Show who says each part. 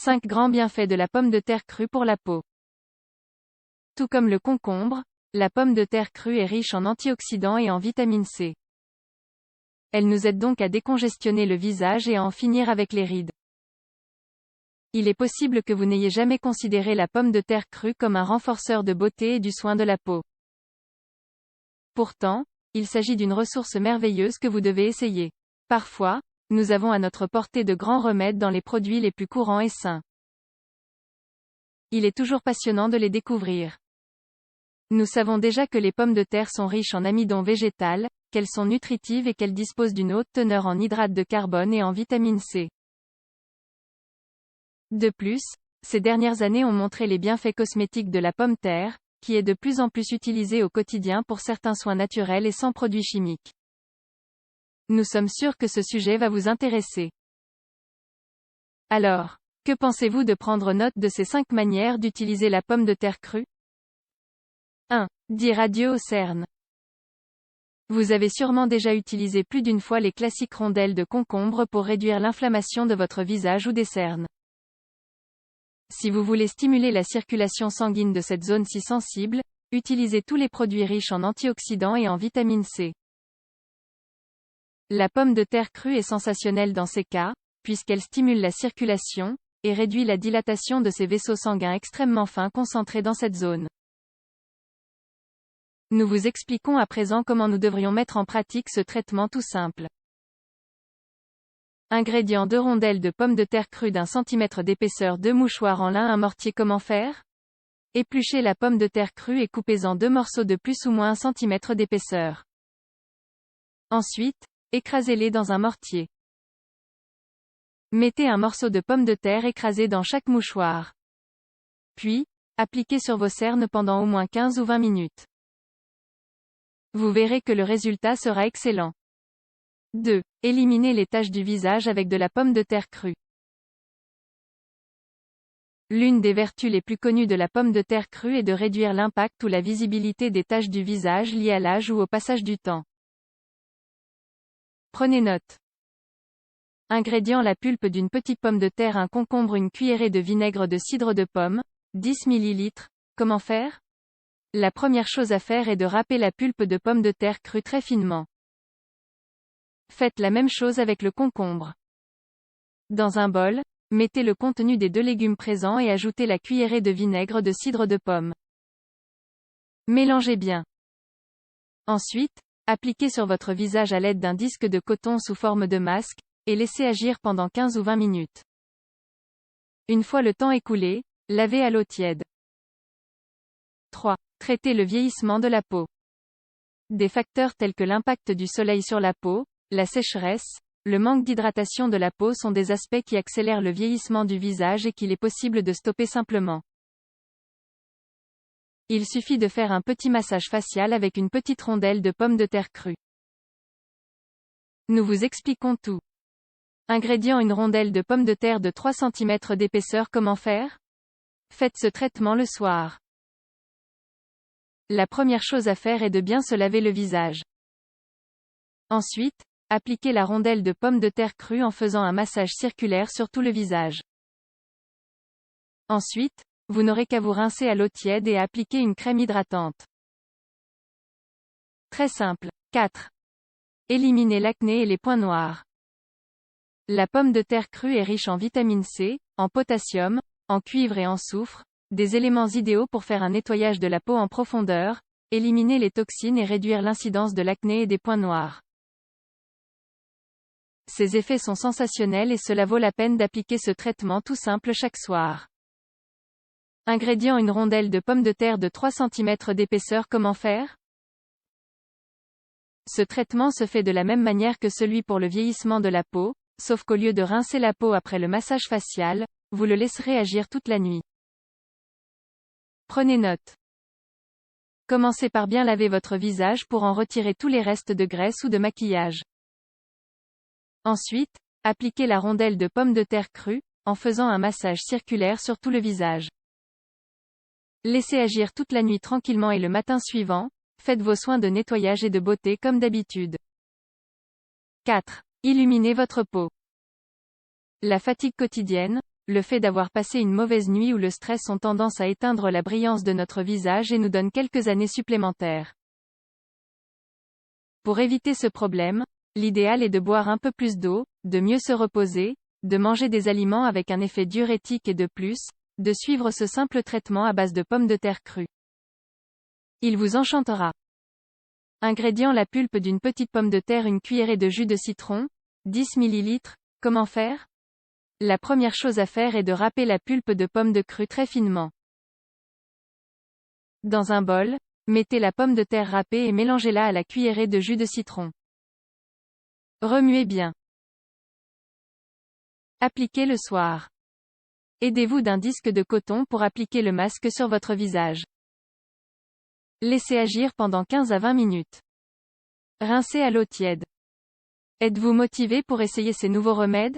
Speaker 1: 5 grands bienfaits de la pomme de terre crue pour la peau. Tout comme le concombre, la pomme de terre crue est riche en antioxydants et en vitamine C. Elle nous aide donc à décongestionner le visage et à en finir avec les rides. Il est possible que vous n'ayez jamais considéré la pomme de terre crue comme un renforceur de beauté et du soin de la peau. Pourtant, il s'agit d'une ressource merveilleuse que vous devez essayer. Parfois, nous avons à notre portée de grands remèdes dans les produits les plus courants et sains. Il est toujours passionnant de les découvrir. Nous savons déjà que les pommes de terre sont riches en amidon végétal, qu'elles sont nutritives et qu'elles disposent d'une haute teneur en hydrates de carbone et en vitamine C. De plus, ces dernières années ont montré les bienfaits cosmétiques de la pomme de terre, qui est de plus en plus utilisée au quotidien pour certains soins naturels et sans produits chimiques. Nous sommes sûrs que ce sujet va vous intéresser. Alors, que pensez-vous de prendre note de ces 5 manières d'utiliser la pomme de terre crue? 1. Dire adieu aux cernes. Vous avez sûrement déjà utilisé plus d'une fois les classiques rondelles de concombre pour réduire l'inflammation de votre visage ou des cernes. Si vous voulez stimuler la circulation sanguine de cette zone si sensible, utilisez tous les produits riches en antioxydants et en vitamine C. La pomme de terre crue est sensationnelle dans ces cas, puisqu'elle stimule la circulation, et réduit la dilatation de ces vaisseaux sanguins extrêmement fins concentrés dans cette zone. Nous vous expliquons à présent comment nous devrions mettre en pratique ce traitement tout simple. Ingrédients: 2 rondelles de pommes de terre crue d'1 cm d'épaisseur, 2 mouchoirs en lin, un mortier. Comment faire? Épluchez la pomme de terre crue et coupez-en 2 morceaux de plus ou moins 1 cm d'épaisseur. Ensuite, écrasez-les dans un mortier. Mettez un morceau de pomme de terre écrasé dans chaque mouchoir. Puis, appliquez sur vos cernes pendant au moins 15 ou 20 minutes. Vous verrez que le résultat sera excellent. 2. Éliminez les taches du visage avec de la pomme de terre crue. L'une des vertus les plus connues de la pomme de terre crue est de réduire l'impact ou la visibilité des taches du visage liées à l'âge ou au passage du temps. Prenez note. Ingrédients: la pulpe d'une petite pomme de terre, un concombre, une cuillerée de vinaigre de cidre de pomme, 10 ml. Comment faire? La première chose à faire est de râper la pulpe de pomme de terre crue très finement. Faites la même chose avec le concombre. Dans un bol, mettez le contenu des 2 légumes présents et ajoutez la cuillerée de vinaigre de cidre de pomme. Mélangez bien. Ensuite, appliquez sur votre visage à l'aide d'un disque de coton sous forme de masque, et laissez agir pendant 15 ou 20 minutes. Une fois le temps écoulé, lavez à l'eau tiède. 3. Traiter le vieillissement de la peau. Des facteurs tels que l'impact du soleil sur la peau, la sécheresse, le manque d'hydratation de la peau sont des aspects qui accélèrent le vieillissement du visage et qu'il est possible de stopper simplement. Il suffit de faire un petit massage facial avec une petite rondelle de pomme de terre crue. Nous vous expliquons tout. Ingrédients: une rondelle de pomme de terre de 3 cm d'épaisseur. Comment faire? Faites ce traitement le soir. La première chose à faire est de bien se laver le visage. Ensuite, appliquez la rondelle de pomme de terre crue en faisant un massage circulaire sur tout le visage. Ensuite, vous n'aurez qu'à vous rincer à l'eau tiède et à appliquer une crème hydratante. Très simple. 4. Éliminez l'acné et les points noirs. La pomme de terre crue est riche en vitamine C, en potassium, en cuivre et en soufre, des éléments idéaux pour faire un nettoyage de la peau en profondeur, éliminer les toxines et réduire l'incidence de l'acné et des points noirs. Ces effets sont sensationnels et cela vaut la peine d'appliquer ce traitement tout simple chaque soir. Ingrédients: une rondelle de pomme de terre de 3 cm d'épaisseur. Comment faire? Ce traitement se fait de la même manière que celui pour le vieillissement de la peau, sauf qu'au lieu de rincer la peau après le massage facial, vous le laisserez agir toute la nuit. Prenez note. Commencez par bien laver votre visage pour en retirer tous les restes de graisse ou de maquillage. Ensuite, appliquez la rondelle de pomme de terre crue, en faisant un massage circulaire sur tout le visage. Laissez agir toute la nuit tranquillement et le matin suivant, faites vos soins de nettoyage et de beauté comme d'habitude. 4. Illuminez votre peau. La fatigue quotidienne, le fait d'avoir passé une mauvaise nuit ou le stress ont tendance à éteindre la brillance de notre visage et nous donnent quelques années supplémentaires. Pour éviter ce problème, l'idéal est de boire un peu plus d'eau, de mieux se reposer, de manger des aliments avec un effet diurétique et de suivre ce simple traitement à base de pommes de terre crues. Il vous enchantera. Ingrédients: la pulpe d'une petite pomme de terre, une cuillerée de jus de citron, 10 ml. Comment faire? La première chose à faire est de râper la pulpe de pomme de crue très finement. Dans un bol, mettez la pomme de terre râpée et mélangez-la à la cuillerée de jus de citron. Remuez bien. Appliquez le soir. Aidez-vous d'un disque de coton pour appliquer le masque sur votre visage. Laissez agir pendant 15 à 20 minutes. Rincez à l'eau tiède. Êtes-vous motivé pour essayer ces nouveaux remèdes?